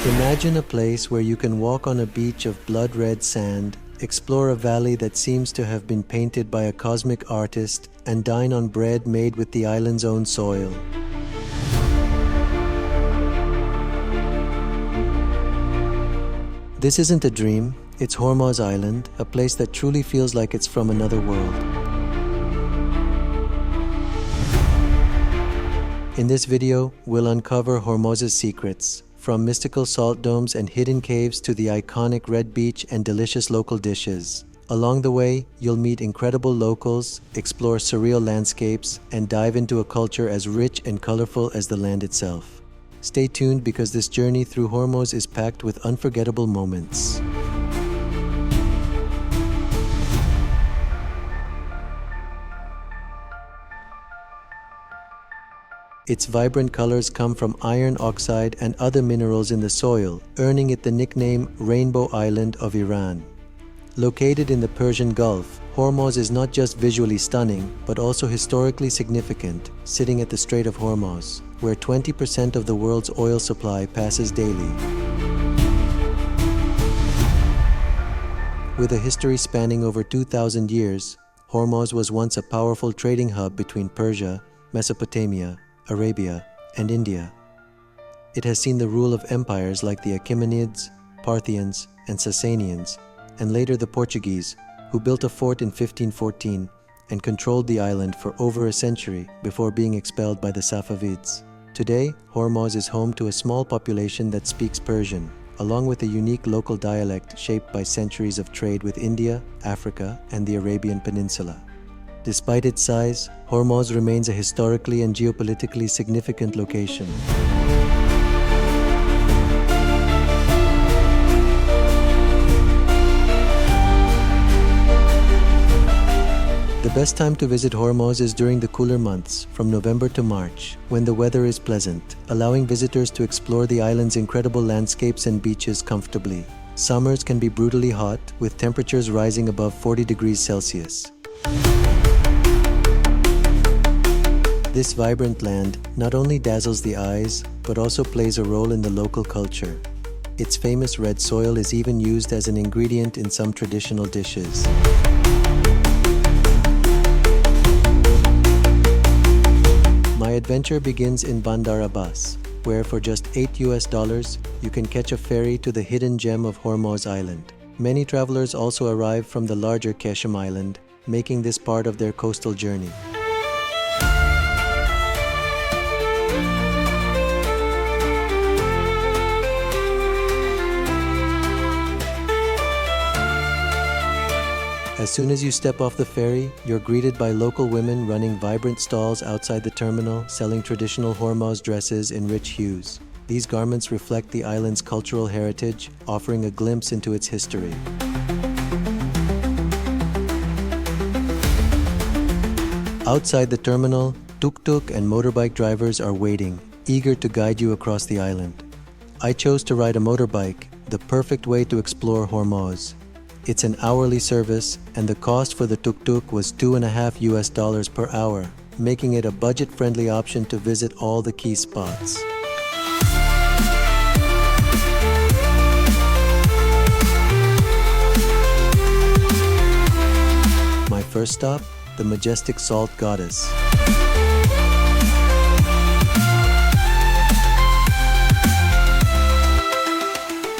Imagine a place where you can walk on a beach of blood-red sand, explore a valley that seems to have been painted by a cosmic artist, and dine on bread made with the island's own soil. This isn't a dream, it's Hormuz Island, a place that truly feels like it's from another world. In this video, we'll uncover Hormuz's secrets, from mystical salt domes and hidden caves to the iconic red beach and delicious local dishes. Along the way, you'll meet incredible locals, explore surreal landscapes, and dive into a culture as rich and colorful as the land itself. Stay tuned because this journey through Hormuz is packed with unforgettable moments. Its vibrant colors come from iron oxide and other minerals in the soil, earning it the nickname Rainbow Island of Iran. Located in the Persian Gulf, Hormuz is not just visually stunning, but also historically significant, sitting at the Strait of Hormuz, where 20% of the world's oil supply passes daily. With a history spanning over 2,000 years, Hormuz was once a powerful trading hub between Persia, Mesopotamia, Arabia, and India. It has seen the rule of empires like the Achaemenids, Parthians, and Sasanians, and later the Portuguese, who built a fort in 1514 and controlled the island for over a century before being expelled by the Safavids. Today, Hormuz is home to a small population that speaks Persian, along with a unique local dialect shaped by centuries of trade with India, Africa, and the Arabian Peninsula. Despite its size, Hormuz remains a historically and geopolitically significant location. The best time to visit Hormuz is during the cooler months, from November to March, when the weather is pleasant, allowing visitors to explore the island's incredible landscapes and beaches comfortably. Summers can be brutally hot, with temperatures rising above 40 degrees Celsius. This vibrant land not only dazzles the eyes, but also plays a role in the local culture. Its famous red soil is even used as an ingredient in some traditional dishes. My adventure begins in Bandara Bas, where for just $8 you can catch a ferry to the hidden gem of Hormuz Island. Many travelers also arrive from the larger Keshem Island, making this part of their coastal journey. As soon as you step off the ferry, you're greeted by local women running vibrant stalls outside the terminal, selling traditional Hormuz dresses in rich hues. These garments reflect the island's cultural heritage, offering a glimpse into its history. Outside the terminal, tuk-tuk and motorbike drivers are waiting, eager to guide you across the island. I chose to ride a motorbike, the perfect way to explore Hormuz. It's an hourly service, and the cost for the tuk-tuk was $2.50 per hour, making it a budget-friendly option to visit all the key spots. My first stop, the majestic Salt Goddess.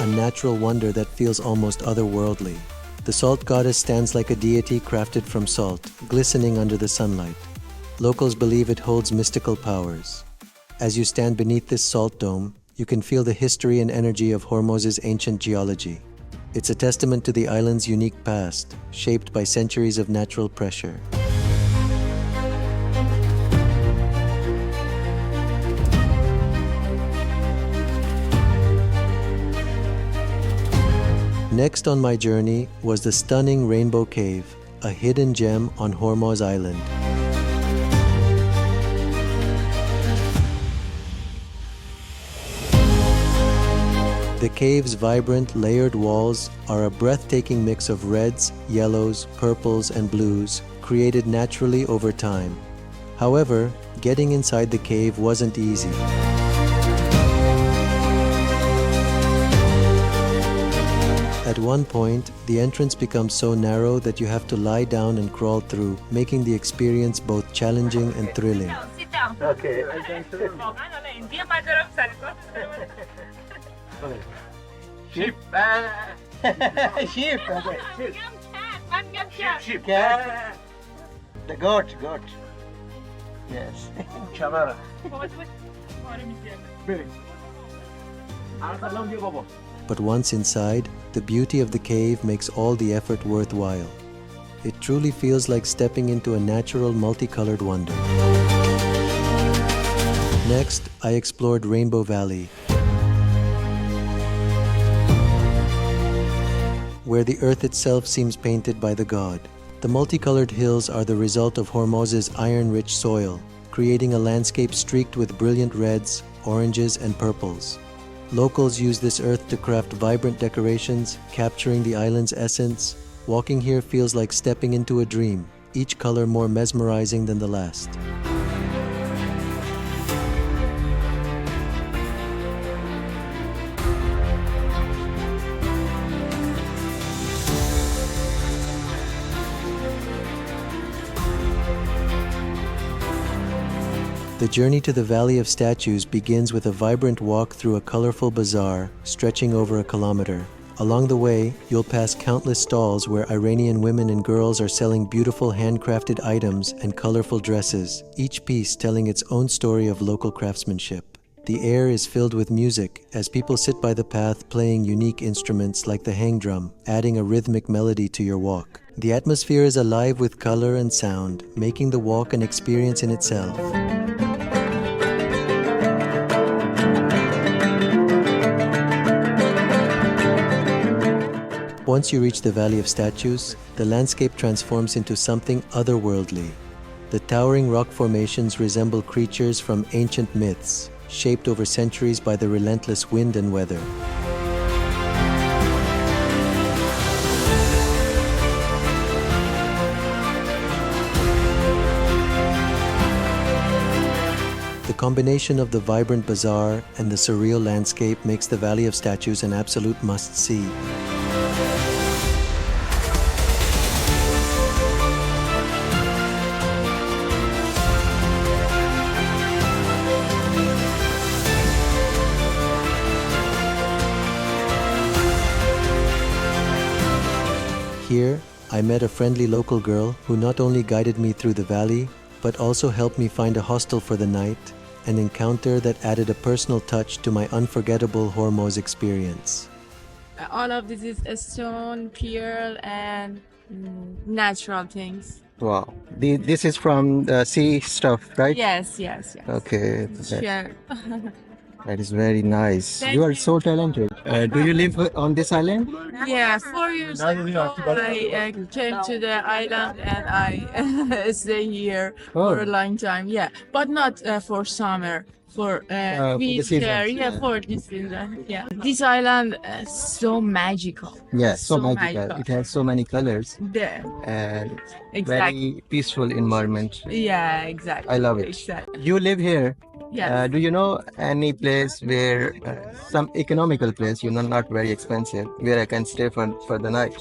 A natural wonder that feels almost otherworldly. The Salt Goddess stands like a deity crafted from salt, glistening under the sunlight. Locals believe it holds mystical powers. As you stand beneath this salt dome, you can feel the history and energy of Hormuz's ancient geology. It's a testament to the island's unique past, shaped by centuries of natural pressure. Next on my journey was the stunning Rainbow Cave, a hidden gem on Hormuz Island. The cave's vibrant, layered walls are a breathtaking mix of reds, yellows, purples, and blues, created naturally over time. However, getting inside the cave wasn't easy. one point, the entrance becomes so narrow that you have to lie down and crawl through, making the experience both challenging and thrilling. Okay. Sheep. Sheep. Okay. Sheep. Cat. The goat. Yes. Camera. But once inside, the beauty of the cave makes all the effort worthwhile. It truly feels like stepping into a natural multicolored wonder. Next, I explored Rainbow Valley, where the earth itself seems painted by the god. The multicolored hills are the result of Hormuz's iron-rich soil, creating a landscape streaked with brilliant reds, oranges, and purples. Locals use this earth to craft vibrant decorations, capturing the island's essence. Walking here feels like stepping into a dream, each color more mesmerizing than the last. The journey to the Valley of Statues begins with a vibrant walk through a colorful bazaar stretching over a kilometer. Along the way, you'll pass countless stalls where Iranian women and girls are selling beautiful handcrafted items and colorful dresses, each piece telling its own story of local craftsmanship. The air is filled with music as people sit by the path playing unique instruments like the hang drum, adding a rhythmic melody to your walk. The atmosphere is alive with color and sound, making the walk an experience in itself. Once you reach the Valley of Statues, the landscape transforms into something otherworldly. The towering rock formations resemble creatures from ancient myths, shaped over centuries by the relentless wind and weather. The combination of the vibrant bazaar and the surreal landscape makes the Valley of Statues an absolute must-see. Here, I met a friendly local girl who not only guided me through the valley, but also helped me find a hostel for the night, an encounter that added a personal touch to my unforgettable Hormuz experience. All of this is stone, pearl, and natural things. Wow. This is from the sea stuff, right? Yes. Okay. Sure. That is very nice. Thank You are you. so talented. Do you live on this island? Yeah, 4 years ago, I came to the island and I stay here for a long time. Yeah, but not for summer. For the winter, seasons, yeah, for this season. Yeah, this island is so magical. Yes, so magical. It has so many colors Yeah, and exactly. very peaceful environment. Yeah, exactly. I love it. Exactly. You live here. Yeah. Do you know any place where some economical place, not very expensive, where I can stay for the night?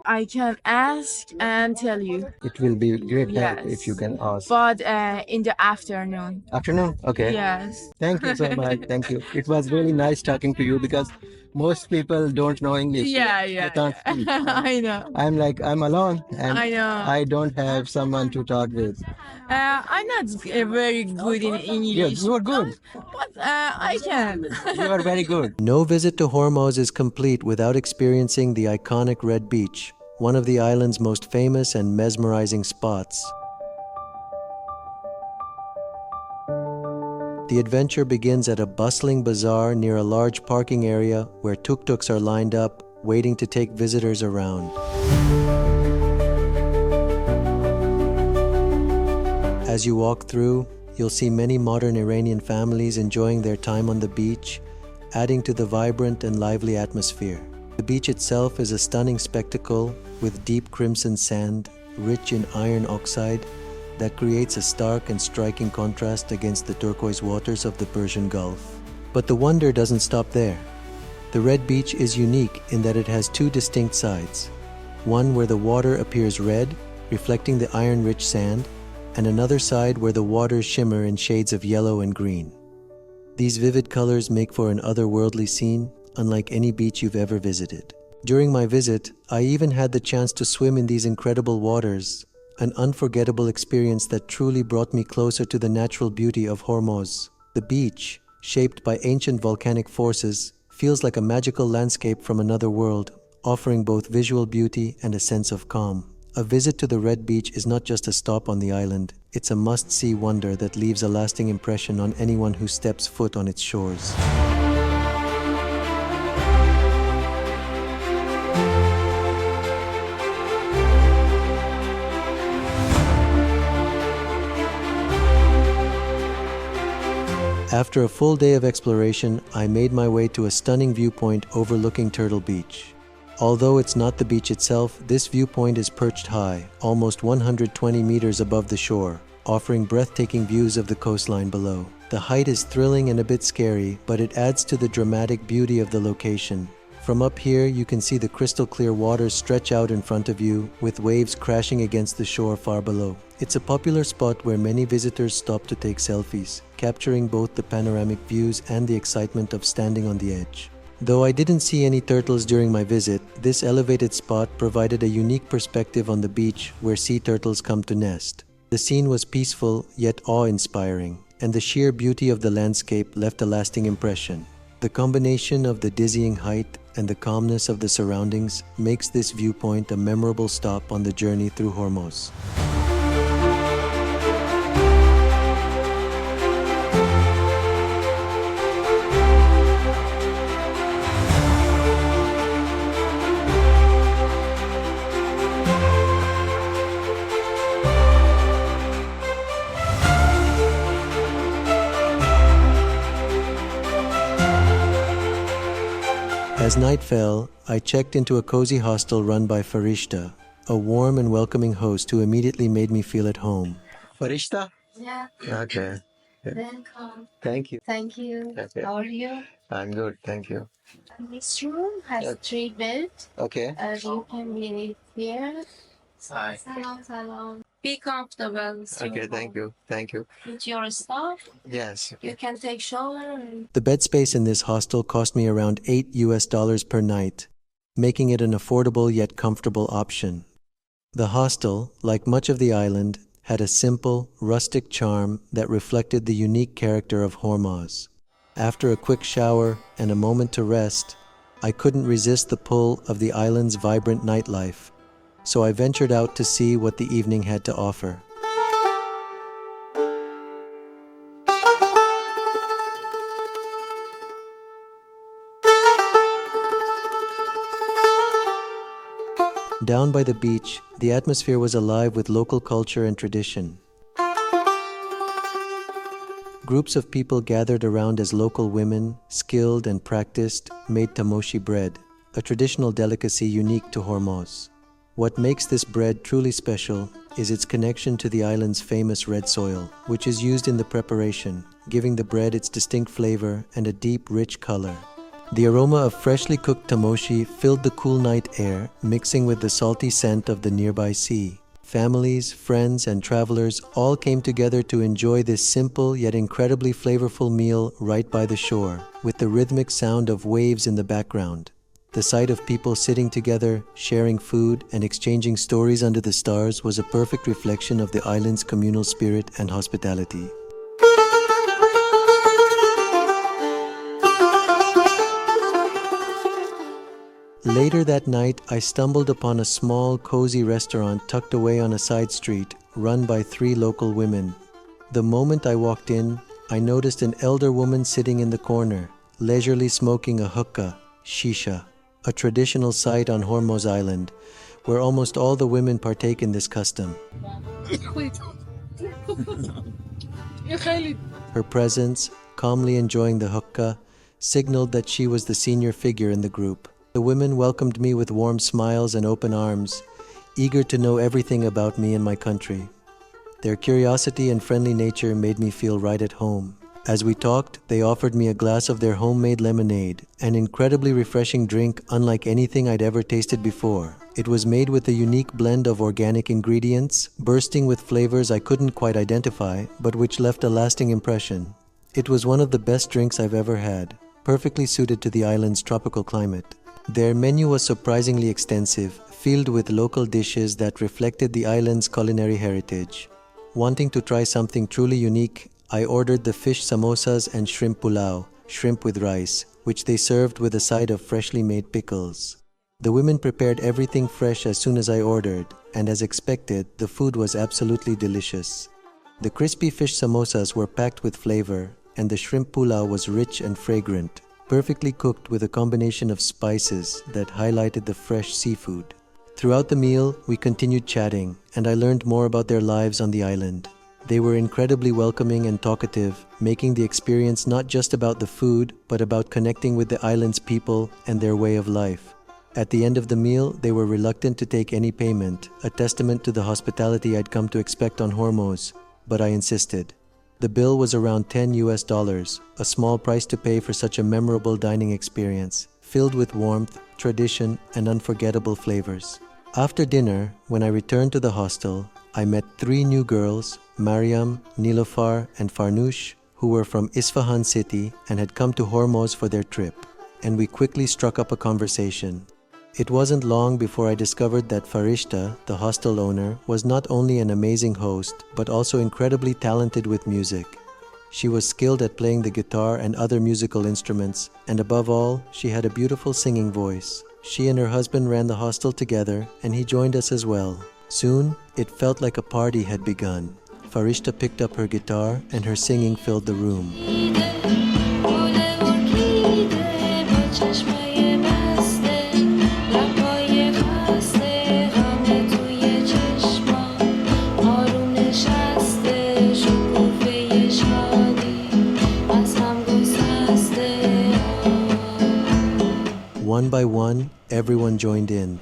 I can ask and tell you. It will be great help Yes. if you can ask. But in the afternoon. Afternoon? Okay. Yes. Thank you so much. Thank you. It was really nice talking to you because most people don't know English. Yeah. I can't speak. I know. I'm alone and I know. I don't have someone to talk with. I'm not very good in English. Yes, you are good. But I can. You are very good. No visit to Hormuz is complete without experiencing the iconic Red Beach, one of the island's most famous and mesmerizing spots. The adventure begins at a bustling bazaar near a large parking area where tuk-tuks are lined up, waiting to take visitors around. As you walk through, you'll see many modern Iranian families enjoying their time on the beach, adding to the vibrant and lively atmosphere. The beach itself is a stunning spectacle with deep crimson sand, rich in iron oxide, that creates a stark and striking contrast against the turquoise waters of the Persian Gulf. But the wonder doesn't stop there. The red beach is unique in that it has two distinct sides. One where the water appears red, reflecting the iron-rich sand, and another side where the waters shimmer in shades of yellow and green. These vivid colors make for an otherworldly scene, unlike any beach you've ever visited. During my visit, I even had the chance to swim in these incredible waters, an unforgettable experience that truly brought me closer to the natural beauty of Hormuz. The beach, shaped by ancient volcanic forces, feels like a magical landscape from another world, offering both visual beauty and a sense of calm. A visit to the Red Beach is not just a stop on the island, it's a must-see wonder that leaves a lasting impression on anyone who steps foot on its shores. After a full day of exploration, I made my way to a stunning viewpoint overlooking Turtle Beach. Although it's not the beach itself, this viewpoint is perched high, almost 120 meters above the shore, offering breathtaking views of the coastline below. The height is thrilling and a bit scary, but it adds to the dramatic beauty of the location. From up here, you can see the crystal clear waters stretch out in front of you, with waves crashing against the shore far below. It's a popular spot where many visitors stop to take selfies, capturing both the panoramic views and the excitement of standing on the edge. Though I didn't see any turtles during my visit, this elevated spot provided a unique perspective on the beach where sea turtles come to nest. The scene was peaceful yet awe-inspiring, and the sheer beauty of the landscape left a lasting impression. The combination of the dizzying height and the calmness of the surroundings makes this viewpoint a memorable stop on the journey through Hormuz. As night fell, I checked into a cozy hostel run by Farishta, a warm and welcoming host who immediately made me feel at home. Farishta? Yeah, Okay. welcome. Thank you. Thank you. Okay. How are you? I'm good, thank you. This room has Yeah. 3 beds. Okay. You can be here. Salon, salon. Be comfortable. Okay, thank you. Thank you. With your stuff, Yes. you can take shower. The bed space in this hostel cost me around $8 per night, making it an affordable yet comfortable option. The hostel, like much of the island, had a simple, rustic charm that reflected the unique character of Hormuz. After a quick shower and a moment to rest, I couldn't resist the pull of the island's vibrant nightlife, so I ventured out to see what the evening had to offer. Down by the beach, the atmosphere was alive with local culture and tradition. Groups of people gathered around as local women, skilled and practiced, made Tohi bread, a traditional delicacy unique to Hormuz. What makes this bread truly special is its connection to the island's famous red soil, which is used in the preparation, giving the bread its distinct flavor and a deep, rich color. The aroma of freshly cooked tamoshi filled the cool night air, mixing with the salty scent of the nearby sea. Families, friends, and travelers all came together to enjoy this simple yet incredibly flavorful meal right by the shore, with the rhythmic sound of waves in the background. The sight of people sitting together, sharing food, and exchanging stories under the stars was a perfect reflection of the island's communal spirit and hospitality. Later that night, I stumbled upon a small, cozy restaurant tucked away on a side street, run by 3 local women. The moment I walked in, I noticed an elder woman sitting in the corner, leisurely smoking a hookah, shisha, a traditional sight on Hormuz Island, where almost all the women partake in this custom. Her presence, calmly enjoying the hookah, signaled that she was the senior figure in the group. The women welcomed me with warm smiles and open arms, eager to know everything about me and my country. Their curiosity and friendly nature made me feel right at home. As we talked, they offered me a glass of their homemade lemonade, an incredibly refreshing drink unlike anything I'd ever tasted before. It was made with a unique blend of organic ingredients, bursting with flavors I couldn't quite identify, but which left a lasting impression. It was one of the best drinks I've ever had, perfectly suited to the island's tropical climate. Their menu was surprisingly extensive, filled with local dishes that reflected the island's culinary heritage. Wanting to try something truly unique, I ordered the fish samosas and shrimp pulao, shrimp with rice, which they served with a side of freshly made pickles. The women prepared everything fresh as soon as I ordered, and as expected, the food was absolutely delicious. The crispy fish samosas were packed with flavor, and the shrimp pulao was rich and fragrant, perfectly cooked with a combination of spices that highlighted the fresh seafood. Throughout the meal, we continued chatting, and I learned more about their lives on the island. They were incredibly welcoming and talkative, making the experience not just about the food, but about connecting with the island's people and their way of life. At the end of the meal, they were reluctant to take any payment, a testament to the hospitality I'd come to expect on Hormuz, but I insisted. The bill was around $10, a small price to pay for such a memorable dining experience, filled with warmth, tradition, and unforgettable flavors. After dinner, when I returned to the hostel, I met 3 new girls, Mariam, Nilofar, and Farnoosh, who were from Isfahan city and had come to Hormuz for their trip, and we quickly struck up a conversation. It wasn't long before I discovered that Farishta, the hostel owner, was not only an amazing host, but also incredibly talented with music. She was skilled at playing the guitar and other musical instruments, and above all, she had a beautiful singing voice. She and her husband ran the hostel together, and he joined us as well. Soon, it felt like a party had begun. Farishta picked up her guitar, and her singing filled the room. One by one, everyone joined in.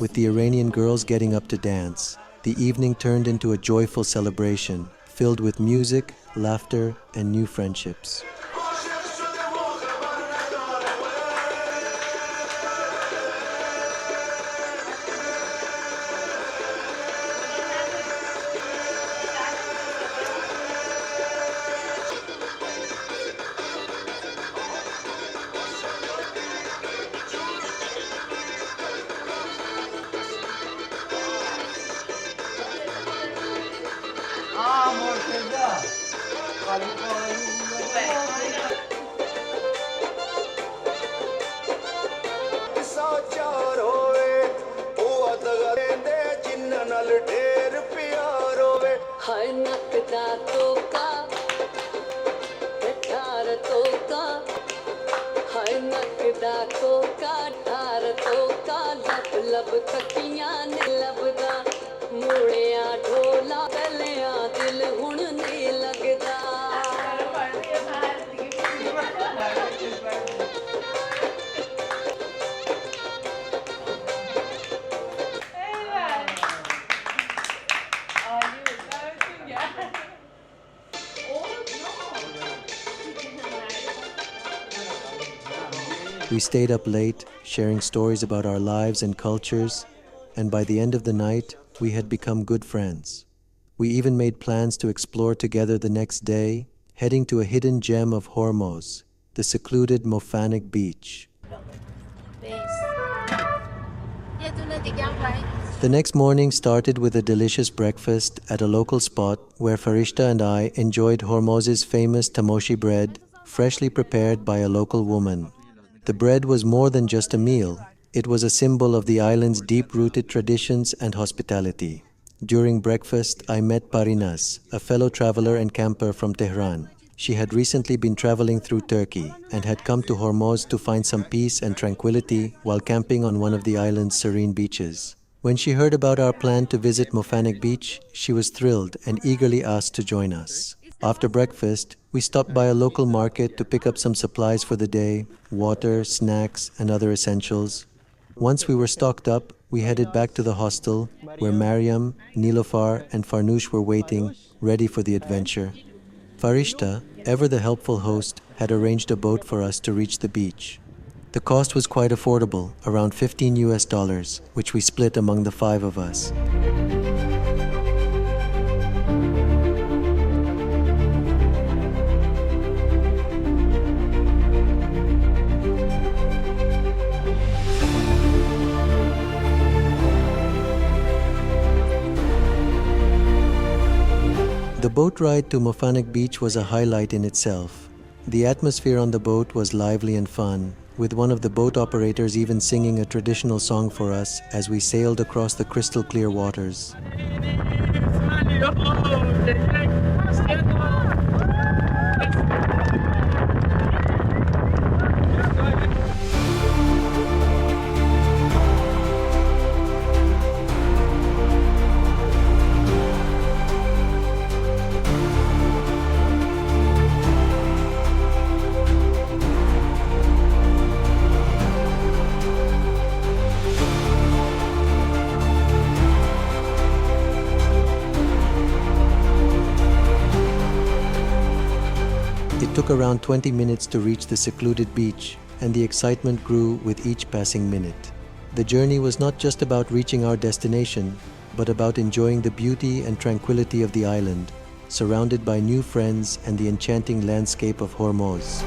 With the Iranian girls getting up to dance, the evening turned into a joyful celebration, filled with music, laughter, and new friendships. We stayed up late, sharing stories about our lives and cultures, and by the end of the night, we had become good friends. We even made plans to explore together the next day, heading to a hidden gem of Hormuz, the secluded Mofanic beach. The next morning started with a delicious breakfast at a local spot where Farishta and I enjoyed Hormuz's famous tamoshi bread, freshly prepared by a local woman. The bread was more than just a meal. It was a symbol of the island's deep-rooted traditions and hospitality. During breakfast, I met Parinas, a fellow traveler and camper from Tehran. She had recently been traveling through Turkey and had come to Hormuz to find some peace and tranquility while camping on one of the island's serene beaches. When she heard about our plan to visit Mofanic Beach, she was thrilled and eagerly asked to join us. After breakfast, we stopped by a local market to pick up some supplies for the day, water, snacks, and other essentials. Once we were stocked up, we headed back to the hostel, where Mariam, Nilofar, and Farnoosh were waiting, ready for the adventure. Farishta, ever the helpful host, had arranged a boat for us to reach the beach. The cost was quite affordable, around $15, which we split among the 5 of us. The boat ride to Mofanic Beach was a highlight in itself. The atmosphere on the boat was lively and fun, with one of the boat operators even singing a traditional song for us as we sailed across the crystal clear waters. It took around 20 minutes to reach the secluded beach, and the excitement grew with each passing minute. The journey was not just about reaching our destination, but about enjoying the beauty and tranquility of the island, surrounded by new friends and the enchanting landscape of Hormuz.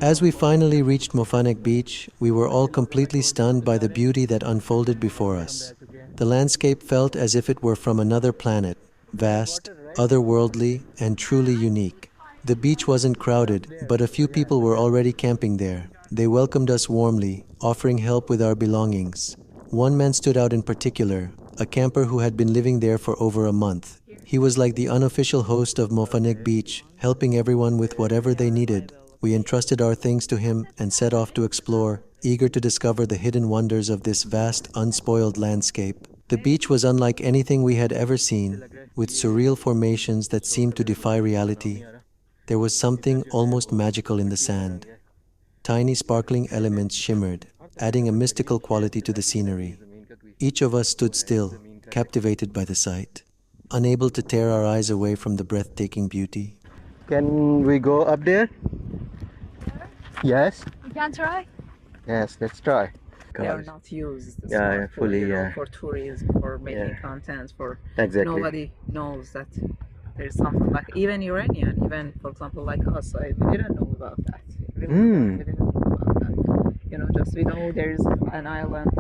As we finally reached Mofanic Beach, we were all completely stunned by the beauty that unfolded before us. The landscape felt as if it were from another planet, vast, otherworldly, and truly unique. The beach wasn't crowded, but a few people were already camping there. They welcomed us warmly, offering help with our belongings. One man stood out in particular, a camper who had been living there for over a month. He was like the unofficial host of Mofanic Beach, helping everyone with whatever they needed. We entrusted our things to him and set off to explore, eager to discover the hidden wonders of this vast, unspoiled landscape. The beach was unlike anything we had ever seen, with surreal formations that seemed to defy reality. There was something almost magical in the sand. Tiny sparkling elements shimmered, adding a mystical quality to the scenery. Each of us stood still, captivated by the sight, unable to tear our eyes away from the breathtaking beauty. Can we go up there? Yes? You can try? Yes, let's try. They are not used Yeah, fully, for tourism, for making content, for Exactly. nobody knows that there's something like even Iranian, even for example like us, we didn't know about that. We didn't know about that. You know, just we know there's an island.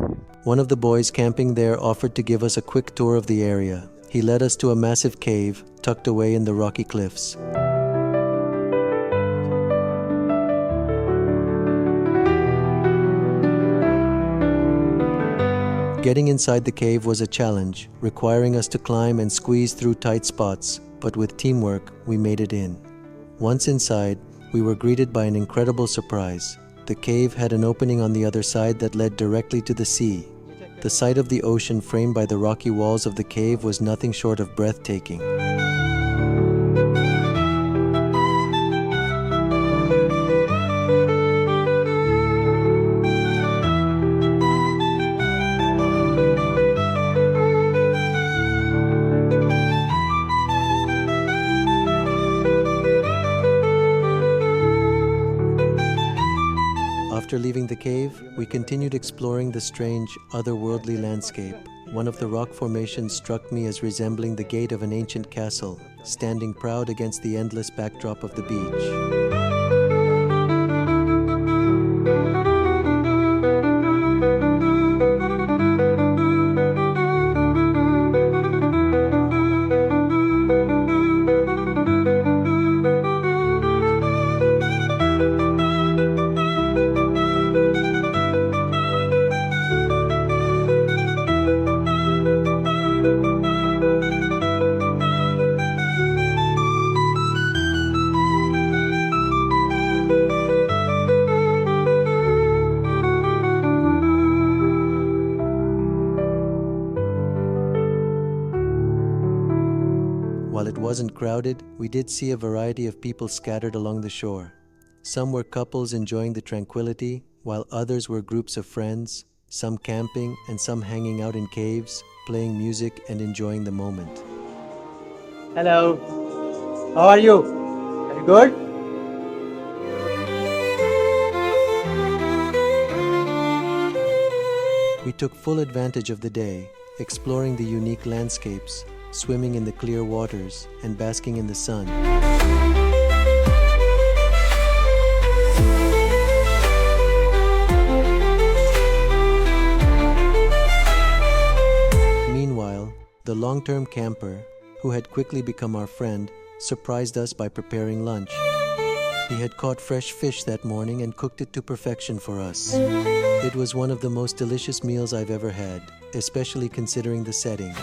One of the boys camping there offered to give us a quick tour of the area. He led us to a massive cave tucked away in the rocky cliffs. Getting inside the cave was a challenge, requiring us to climb and squeeze through tight spots, but with teamwork, we made it in. Once inside, we were greeted by an incredible surprise. The cave had an opening on the other side that led directly to the sea. The sight of the ocean framed by the rocky walls of the cave was nothing short of breathtaking. After leaving the cave, we continued exploring the strange, otherworldly landscape. One of the rock formations struck me as resembling the gate of an ancient castle, standing proud against the endless backdrop of the beach. it wasn't crowded, we did see a variety of people scattered along the shore. Some were couples enjoying the tranquility, while others were groups of friends, some camping and some hanging out in caves, playing music and enjoying the moment. Hello. How are you? Are you good? We took full advantage of the day, exploring the unique landscapes, swimming in the clear waters, and basking in the sun. Meanwhile, the long-term camper, who had quickly become our friend, surprised us by preparing lunch. He had caught fresh fish that morning and cooked it to perfection for us. It was one of the most delicious meals I've ever had, especially considering the setting.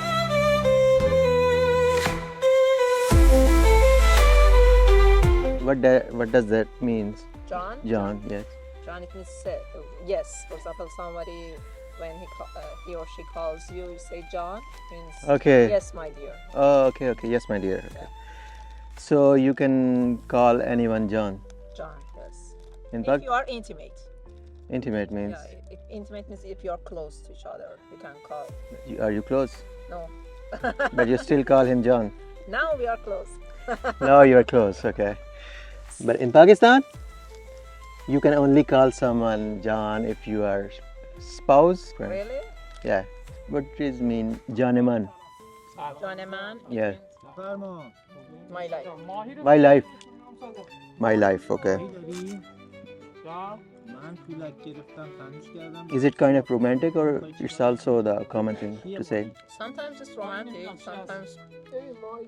What does that mean? John? John, yes. John, it means yes. For example, somebody, when he or she calls you, you say John, means Okay. yes, my dear. Oh, okay. Yes, my dear. Okay. So you can call anyone John. John, yes. In If fact, you are intimate. intimate means Yeah, intimate means if you are close to each other, you can call. are you close? No. But you still call him John. Now we are close. No, you are close. Okay. But in Pakistan, you can only call someone John if you are spouse. Friend. Really? Yeah. What does mean Janeman? John a man? Yeah. My life. My life. My life. Okay. Is it kind of romantic or it's also the common thing to say? Sometimes it's romantic. Sometimes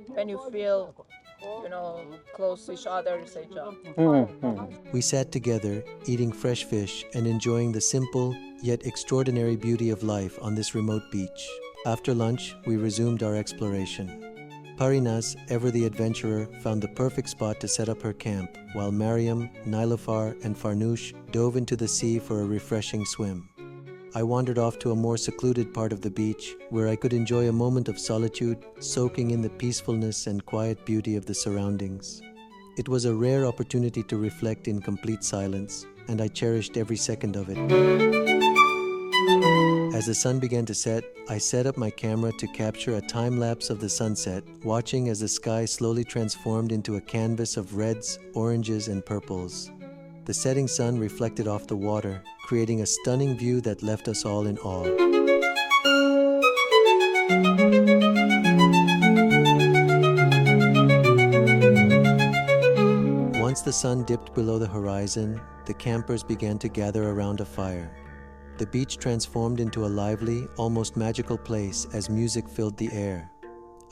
when you feel, close to each other, you say John. We sat together, eating fresh fish and enjoying the simple yet extraordinary beauty of life on this remote beach. After lunch, we resumed our exploration. Parinaz, ever the adventurer, found the perfect spot to set up her camp, while Mariam, Nilafar, and Farnoosh dove into the sea for a refreshing swim. I wandered off to a more secluded part of the beach, where I could enjoy a moment of solitude, soaking in the peacefulness and quiet beauty of the surroundings. It was a rare opportunity to reflect in complete silence, and I cherished every second of it. As the sun began to set, I set up my camera to capture a time-lapse of the sunset, watching as the sky slowly transformed into a canvas of reds, oranges, and purples. The setting sun reflected off the water, creating a stunning view that left us all in awe. Once the sun dipped below the horizon, the campers began to gather around a fire. The beach transformed into a lively, almost magical place as music filled the air.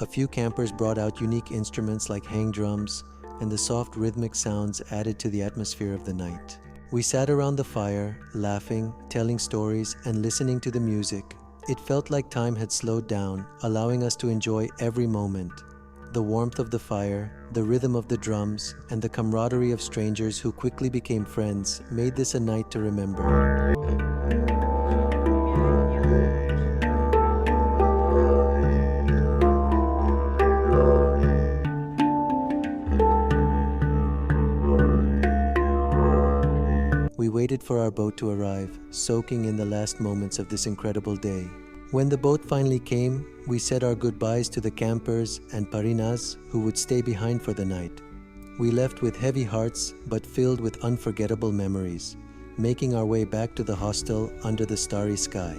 A few campers brought out unique instruments like hang drums, and the soft rhythmic sounds added to the atmosphere of the night. We sat around the fire, laughing, telling stories, and listening to the music. It felt like time had slowed down, allowing us to enjoy every moment. The warmth of the fire, the rhythm of the drums, and the camaraderie of strangers who quickly became friends made this a night to remember. We waited for our boat to arrive, soaking in the last moments of this incredible day. When the boat finally came, we said our goodbyes to the campers and Parinaz, who would stay behind for the night. We left with heavy hearts, but filled with unforgettable memories, making our way back to the hostel under the starry sky.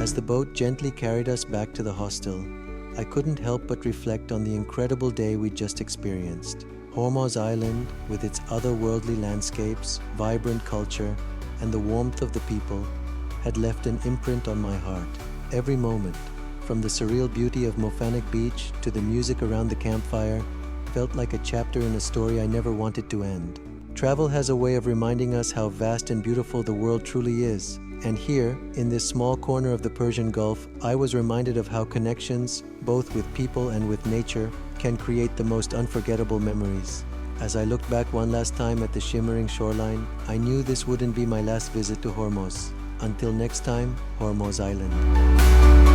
As the boat gently carried us back to the hostel, I couldn't help but reflect on the incredible day we'd just experienced. Hormuz Island, with its otherworldly landscapes, vibrant culture, and the warmth of the people, had left an imprint on my heart. Every moment, from the surreal beauty of Mofanic Beach to the music around the campfire, felt like a chapter in a story I never wanted to end. Travel has a way of reminding us how vast and beautiful the world truly is. And here, in this small corner of the Persian Gulf, I was reminded of how connections, both with people and with nature, can create the most unforgettable memories. As I looked back one last time at the shimmering shoreline, I knew this wouldn't be my last visit to Hormuz. Until next time, Hormuz Island.